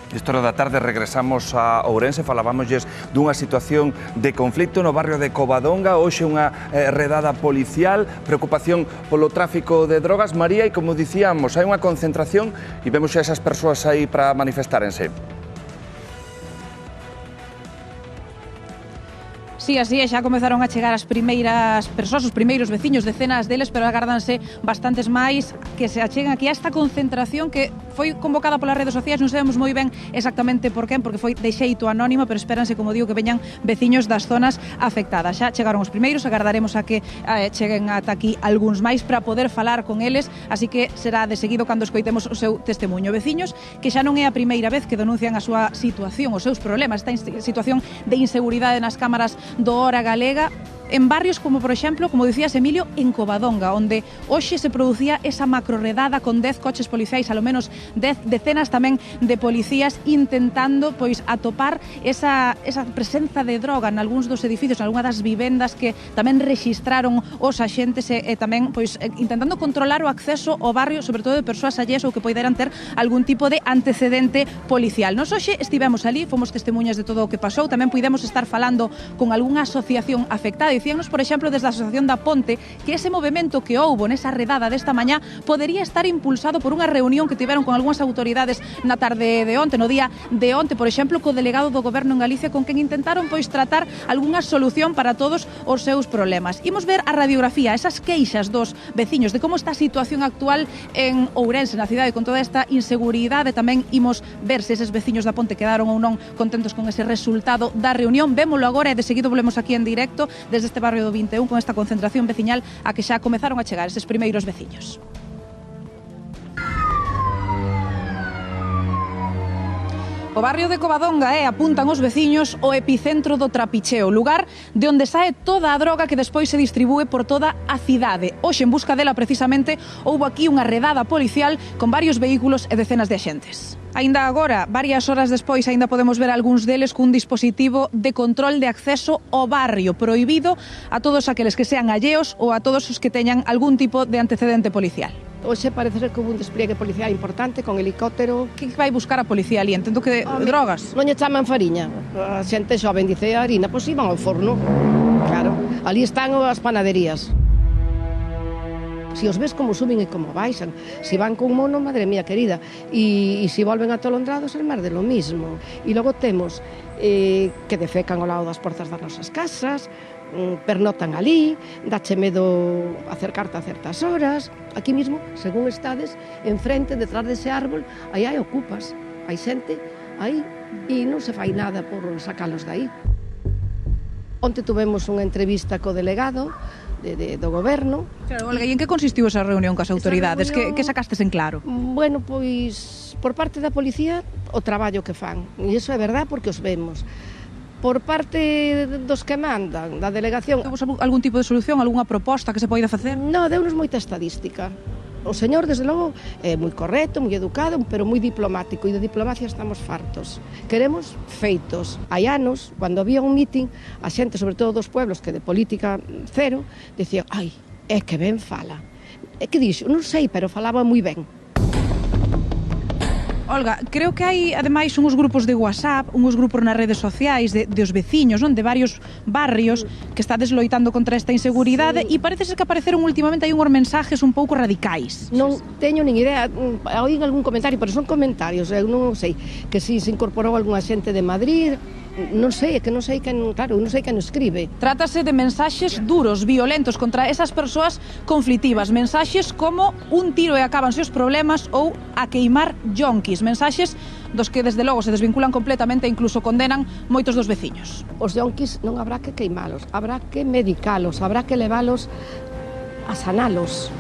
Esta hora da tarde regresamos a Ourense, falábamosles dunha situación de conflito no barrio de Covadonga, hoxe unha redada policial, preocupación polo tráfico de drogas. María, e como dicíamos, hai unha concentración e vemos xa esas persoas aí para manifestárense. Sí, así é, xa comezaron a chegar as primeiras persoas, os primeiros veciños, decenas deles, pero agárdanse bastantes máis que se achegan aquí a esta concentración que foi convocada polas redes sociais, non sabemos moi ben exactamente por quen, porque foi de xeito anónimo, pero espéranse, como digo, que veñan veciños das zonas afectadas. Xa chegaron os primeiros, agardaremos a que cheguen ata aquí algúns máis para poder falar con eles, así que será de seguido cando escoitemos o seu testemunho. Veciños que xa non é a primeira vez que denuncian a súa situación, os seus problemas, esta situación de inseguridade nas cámaras do Hora Galega, en barrios como, por exemplo, como dicías, Emilio, en Covadonga, onde hoxe se producía esa macroredada con 10 coches policiais, alo menos 10 decenas tamén de policías intentando pois atopar esa presenza de droga nalgúns dos edificios, nalgúna das vivendas que tamén rexistraron os axentes e tamén pois intentando controlar o acceso ao barrio, sobre todo de persoas allés ou que poideran ter algún tipo de antecedente policial. Nos hoxe estivemos ali, fomos testemunhas de todo o que pasou, tamén puidemos estar falando con algunha asociación afectada. Dicíanos, por exemplo, desde a Asociación da Ponte que ese movimento que houbo nesa redada desta mañá podería estar impulsado por unha reunión que tiveron con algunhas autoridades na tarde de onte, no día de onte, por exemplo, co delegado do Goberno en Galicia, con quen intentaron pois tratar algunha solución para todos os seus problemas. Imos ver a radiografía, esas queixas dos veciños de como está a situación actual en Ourense, na cidade, con toda esta inseguridade. Tamén imos ver se eses veciños da Ponte quedaron ou non contentos con ese resultado da reunión. Vémolo agora e de seguido volvemos aquí en directo desde este barrio do 21 con esta concentración veciñal a que xa comezaron a chegar eses primeiros veciños. O barrio de Covadonga apuntan os veciños, o epicentro do trapicheo, lugar de onde sae toda a droga que despois se distribúe por toda a cidade. Hoxe, en busca dela, precisamente, houbo aquí unha redada policial con varios vehículos e decenas de axentes. Aínda agora, varias horas despois, aínda podemos ver algúns deles cun dispositivo de control de acceso ao barrio, prohibido a todos aqueles que sean alleos ou a todos os que teñan algún tipo de antecedente policial. Hoxe parece ser que houve un despliegue policial importante con helicóptero. Que vai buscar a policía ali? Entendo que drogas. Non lle chaman fariña. A xente xoven dice harina, pois iban ao forno. Claro, ali están as panaderías. Si os ves como suben e como baixan, si van con mono, madre mía querida, e si volven atolondrados, é máis de lo mismo. E logo temos que defecan ao lado das portas das nosas casas, pernotan ali, dache medo acercarte a certas horas. Aquí mismo, según estades, enfrente, detrás dese árbol, aí hai ocupas, hai xente, aí, e non se fai nada por sacalos de aí. Onte tuvemos unha entrevista co delegado do Goberno. Claro, Olga, e en que consistiu esa reunión cas autoridades? Reunión... Que sacastes en claro? Bueno, pois, por parte da policía, o traballo que fan. E iso é verdad porque os vemos. Por parte dos que mandan, da delegación... Temos algún tipo de solución, algunha proposta que se poida facer? Non, deunos moita estadística. O señor, desde logo, é moi correcto, moi educado, pero moi diplomático, e de diplomacia estamos fartos. Queremos feitos. Hai anos, cando había un mitin, a xente, sobre todo dos pueblos, que de política cero, dicía, ai, é que ben fala. É que dixo, non sei, pero falaba moi ben. Olga, creo que hai, ademais, uns grupos de WhatsApp, uns grupos nas redes sociais de os veciños, non? De varios barrios que estades loitando contra esta inseguridade, e parece ser que apareceron últimamente aí uns mensajes un pouco radicais. Non teño nin idea, oín algún comentario, pero son comentarios, eu non sei, que si se incorporou algunha xente de Madrid, non sei, é que non sei quen, claro, non sei quen escribe. Trátase de mensaxes duros, violentos contra esas persoas conflitivas, mensaxes como un tiro e acábanse os problemas ou a queimar yonquis, mensaxes dos que desde logo se desvinculan completamente e incluso condenan moitos dos veciños. Os yonquis non habrá que queimalos, habrá que medicalos, habrá que levalos a sanalos.